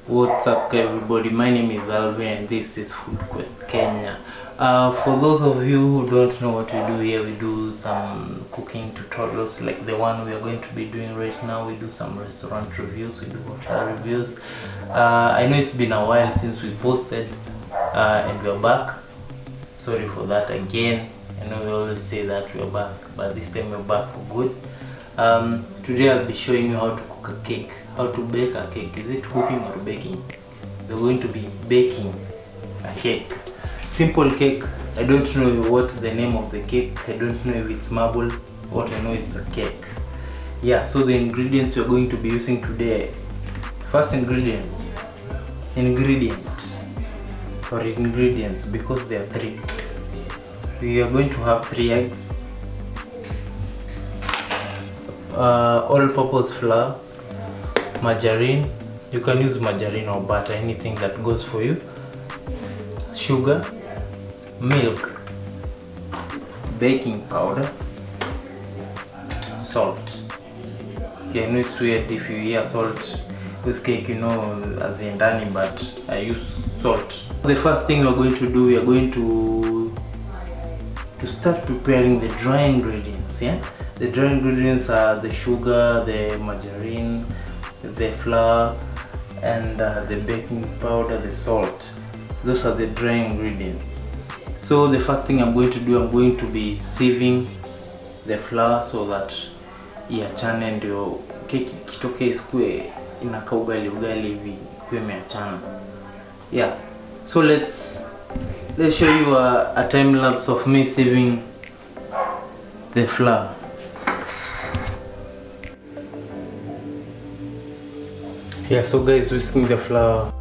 What's up everybody, my name is Alvin and this is Food Quest Kenya. For those of you who don't know what we do here, we do some cooking tutorials like the one we are going to be doing right now. We do some restaurant reviews, we do hotel reviews. I know it's been a while since we posted and we're back. Sorry for that again. I know we always say that we're back, but this time we're back for good. Today I'll be showing you how to cook a cake, how to bake a cake. Is it cooking or baking? We're going to be baking a cake. Simple cake. I don't know what the name of the cake. I don't know if it's marble. What I know is a cake. Yeah, so the ingredients we're going to be using today. First ingredients because there are three. We are going to have 3 eggs, all-purpose flour, margarine, you can use margarine or butter, anything that goes for you, sugar, milk, baking powder, salt. Okay, I know it's weird if you hear salt with cake, you know, as in Dani, but I use salt. The first thing we're going to do, we are going to start preparing the dry ingredients. Yeah, the dry ingredients are the sugar, the margarine, the flour, and the baking powder, the salt. Those are the dry ingredients. So the first thing I'm going to do, I'm going to be sieving the flour so that iachane ndio keki kitoke isikue inakaa ugali hivi kwa imeachana. Yeah, so let's show you a time lapse of me sieving the flour. Yeah, so guys, whisking the flour.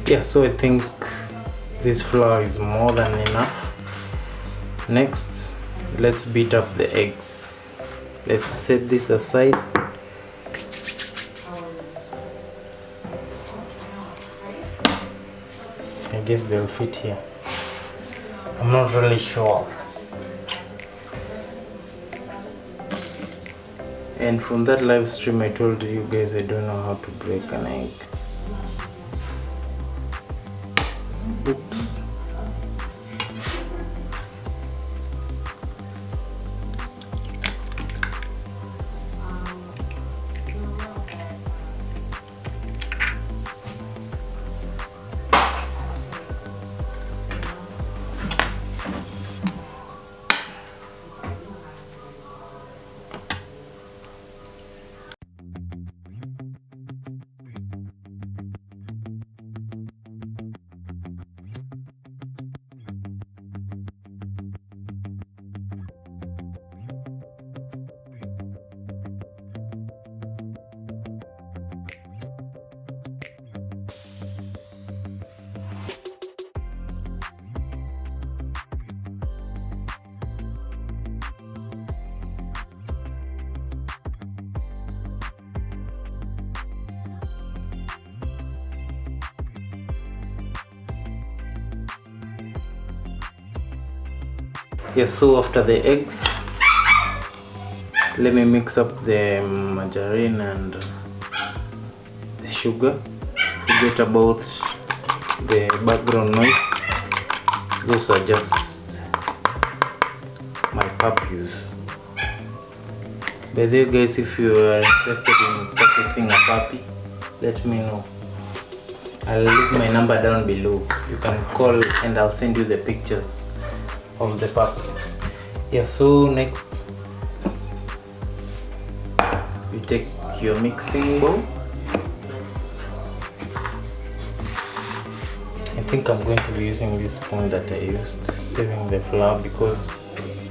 Yeah, so I think this flour is more than enough. Next, let's beat up the eggs. Let's set this aside. I guess they'll fit here. I'm not really sure. And from that live stream I told you guys I don't know how to break an egg. Oops. Yes, so after the eggs, let me mix up the margarine and the sugar. Forget about the background noise. Those are just my puppies. By the way guys, if you are interested in purchasing a puppy, let me know. I'll leave my number down below. You can call and I'll send you the pictures of the puppies. Yeah, so next you take your mixing bowl. I think I'm going to be using this spoon that I used saving the flour because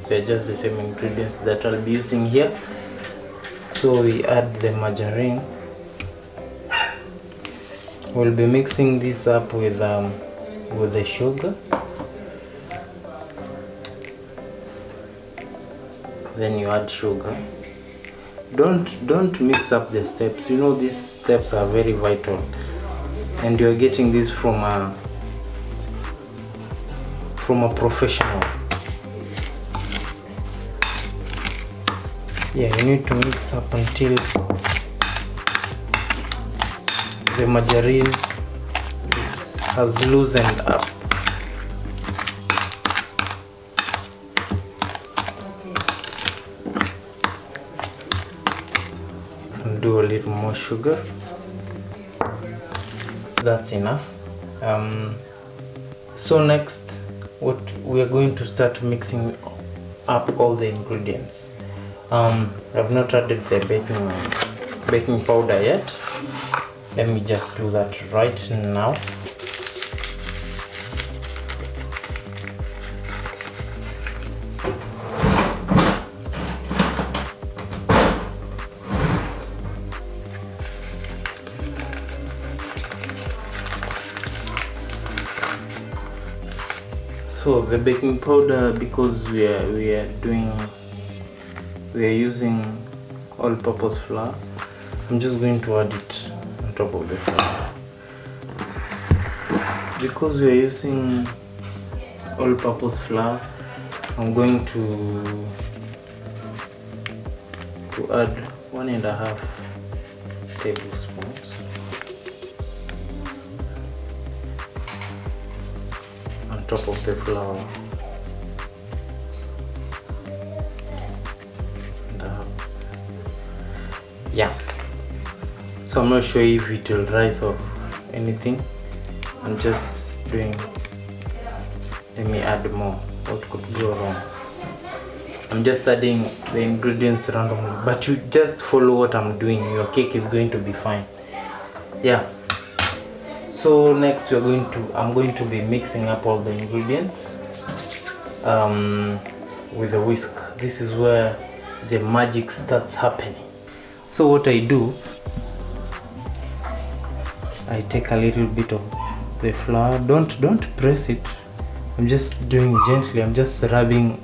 they're just the same ingredients that I'll be using here. So we add the margarine. We'll be mixing this up with the sugar. Then you add sugar. Don't mix up the steps. You know these steps are very vital, and you're getting this from a professional. Yeah, you need to mix up until the margarine has loosened up. And do a little more sugar. That's enough. So next, what we are going to start mixing up all the ingredients. I've not added the baking powder yet. Let me just do that right now. So the baking powder, because we are using all-purpose flour, I'm just going to add it on top of the flour. Because we are using all-purpose flour, I'm going to add 1.5 tablespoons on top of the flour. Yeah, so I'm not sure if it will rise or anything. I'm just doing, let me add more. What could go wrong? I'm just adding the ingredients randomly, but you just follow what I'm doing. Your cake is going to be fine. Yeah, so next I'm going to be mixing up all the ingredients with a whisk. This is where the magic starts happening. So what I do, I take a little bit of the flour. Don't press it. I'm just doing it gently. I'm just rubbing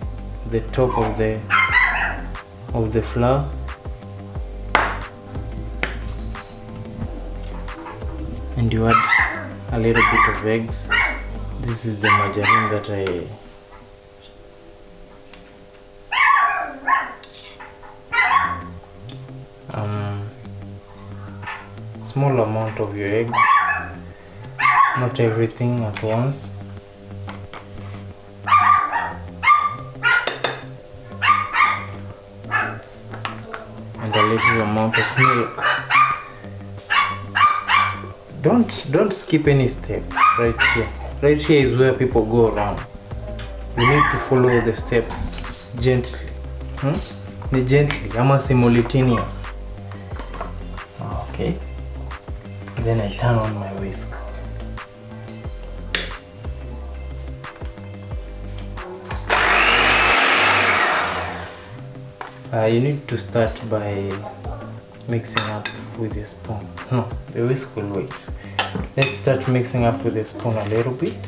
the top of the flour. And you add a little bit of eggs. This is the margarine that small amount of your eggs, not everything at once. And a little amount of milk. Don't skip any step. Right here. Right here is where people go wrong. You need to follow the steps gently. Gently, ama simultaneous. Okay. Then I turn on my whisk. You need to start by mixing up with a spoon. No, the whisk will wait. Let's start mixing up with a spoon a little bit.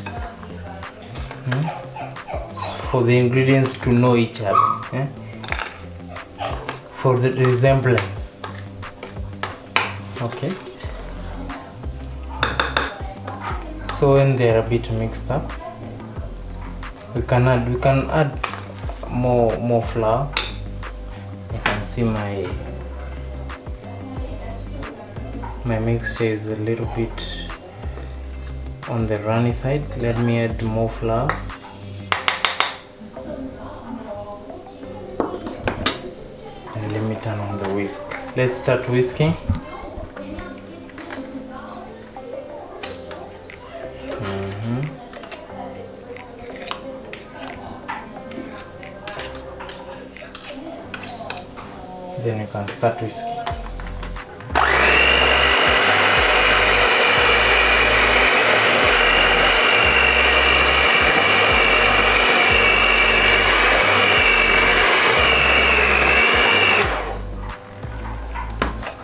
For the ingredients to know each other. For the resemblance. Okay. So when they're a bit mixed up, we can add more flour. You can see my mixture is a little bit on the runny side. Let me add more flour. And let me turn on the whisk. Let's start whisking. Then you can start whisking.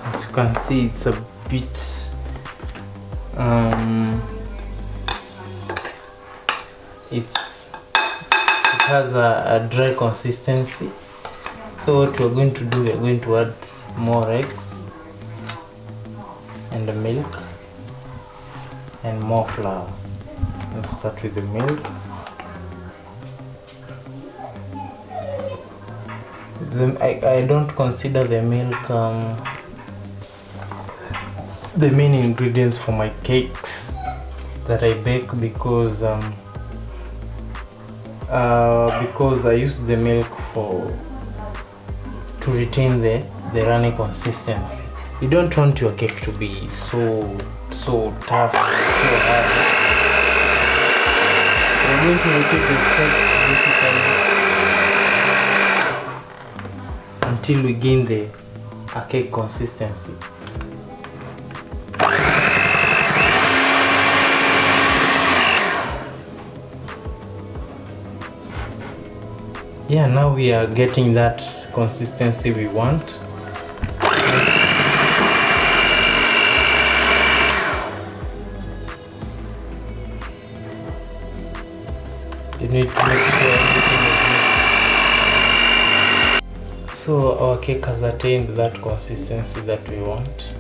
As you can see, it's a bit it has a dry consistency. So what we're going to do, we're going to add more eggs and the milk and more flour. Let's start with the milk. I don't consider the milk the main ingredients for my cakes that I bake because I use the milk to retain the runny consistency. You don't want your cake to be so tough, so hard. We're going to repeat the steps basically until we gain a cake consistency. Yeah, now we are getting that consistency we want. You need to make sure everything is mixed. So our cake has attained that consistency that we want.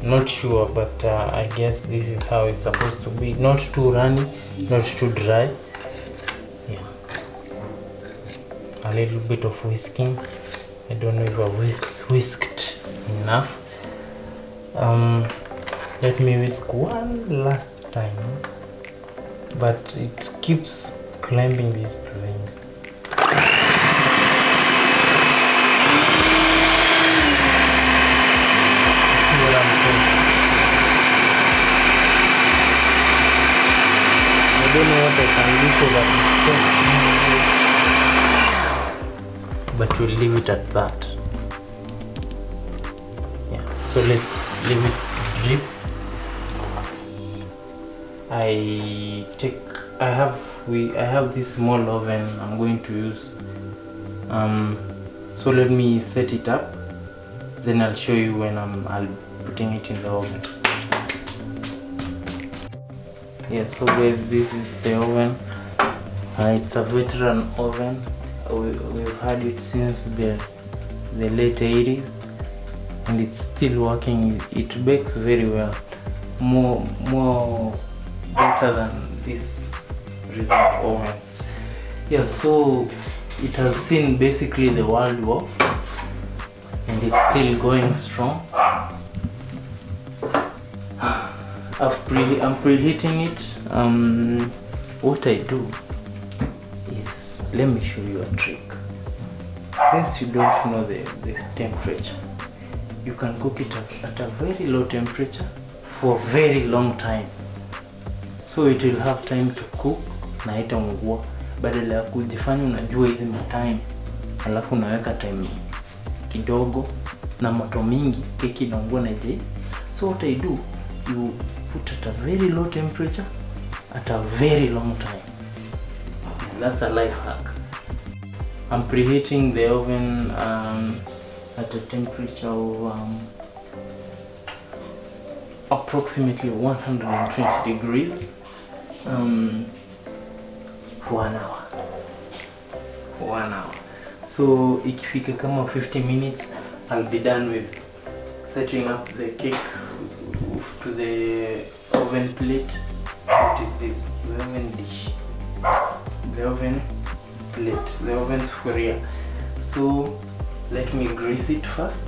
Not sure, but I guess this is how it's supposed to be. Not too runny, not too dry. A little bit of whisking. I don't know if I whisked enough. Let me whisk one last time, but it keeps climbing these flames. See what I'm saying? I don't know what I can do so that it's but we'll leave it at that. Yeah, so let's leave it drip. I have this small oven I'm going to use. So let me set it up, then I'll show you when I'll be putting it in the oven. Yeah, so guys, this is the oven. It's a veteran oven. We've had it since the late 80s and it's still working. It bakes very well, more better than these recent ovens. Yeah, so it has seen basically the World War and it's still going strong. I'm preheating it. What I do, let me show you a trick. Since you don't know this temperature, you can cook it at a very low temperature for a very long time. So it will have time to cook na haitaungua. Badala ya kujifanya unajua hizi time, alafu unaweka time kidogo na moto mingi, keki inaungua na je. So what I do, you put at a very low temperature at a very long time. That's a life hack. I'm preheating the oven at a temperature of approximately 120 degrees for 1 hour. So ikifika kama 50 minutes, I'll be done with setting up the cake to the oven plate. What is this? The oven dish. The oven plate, the oven sufuria. So let me grease it first,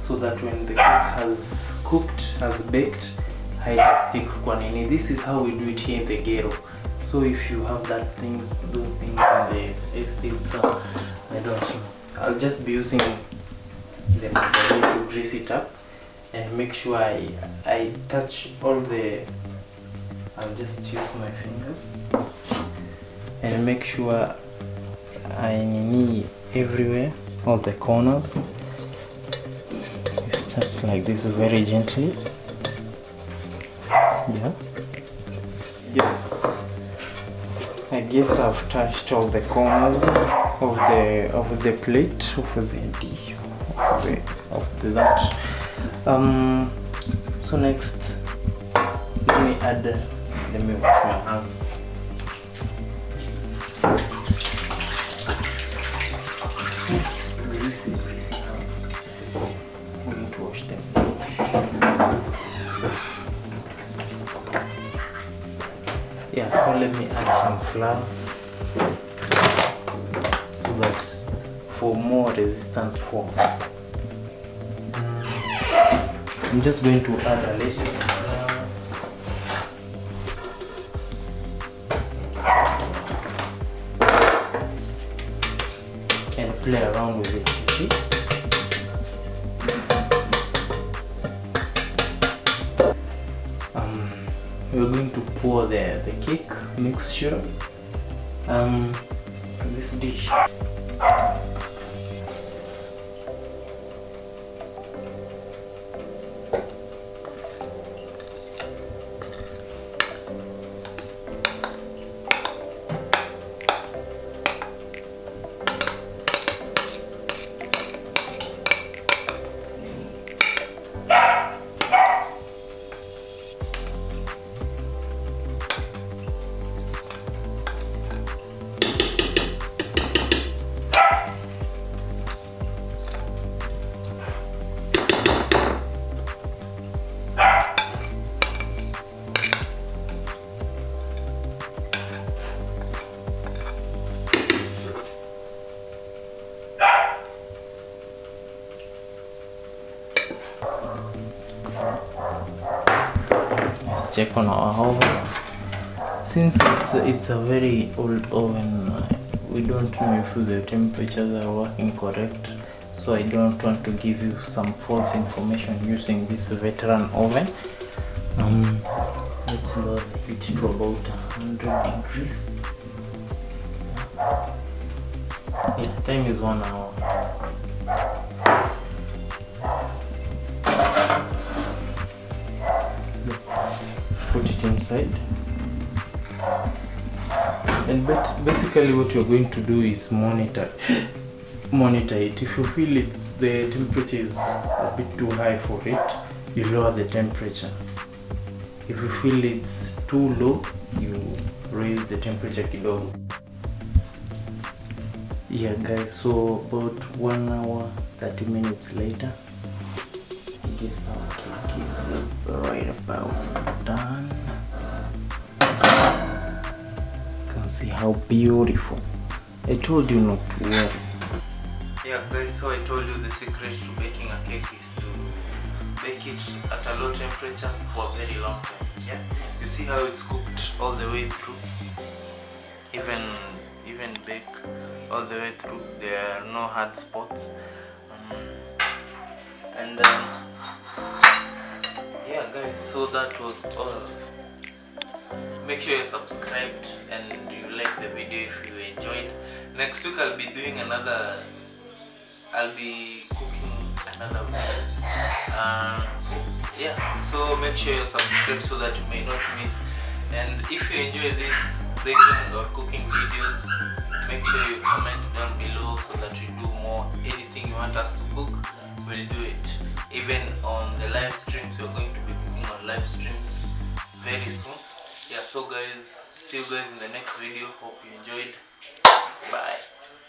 so that when the cake has cooked, has baked, haita stick kwa nini. This is how we do it here in the ghetto. So if you have those things in the estates, I don't know. I'll just be using the margarine to grease it up and make sure I touch all the. I'll just use my fingers and make sure I need everywhere, all the corners. You start like this very gently. Yeah. Yes. I guess I've touched all the corners of the plate, of that. So next, let me add the milk to my hands. Greasy hands. We need to wash them. Yeah, so let me add some flour so that for more resistant force. I'm just going to add a little flour and play around with it, you see? We're going to pour the cake mixture to this dish. Let's check on our oven. Since it's a very old oven, we don't know if the temperatures are working correct, so I don't want to give you some false information using this veteran oven. Let's lower the heat to about 100 degrees. Yeah, time is 1 hour. Let's put it inside. And basically what you're going to do is monitor it. If you feel the temperature is a bit too high for it, you lower the temperature. If you feel it's too low, you raise the temperature kidogo. Yeah guys, so about 1 hour 30 minutes later, I guess our cake is right about done. You can see how beautiful. I told you not to worry. Yeah guys, so I told you the secret to baking a cake is to bake it at a low temperature for a very long time. Yeah, you see how it's cooked all the way through, even bake all the way through. There are no hard spots. Yeah guys, so that was all. Make sure you're subscribed and you like the video if you enjoyed. Next week I'll be cooking another yeah, so make sure you're subscribed so that you may not miss. And if you enjoy this baking or cooking videos, make sure you comment down below so that we do more. Anything you want us to cook, we'll do it. Even on the live streams, we're going to be cooking on live streams very soon. Yeah, so guys, see you guys in the next video. Hope you enjoyed. Bye.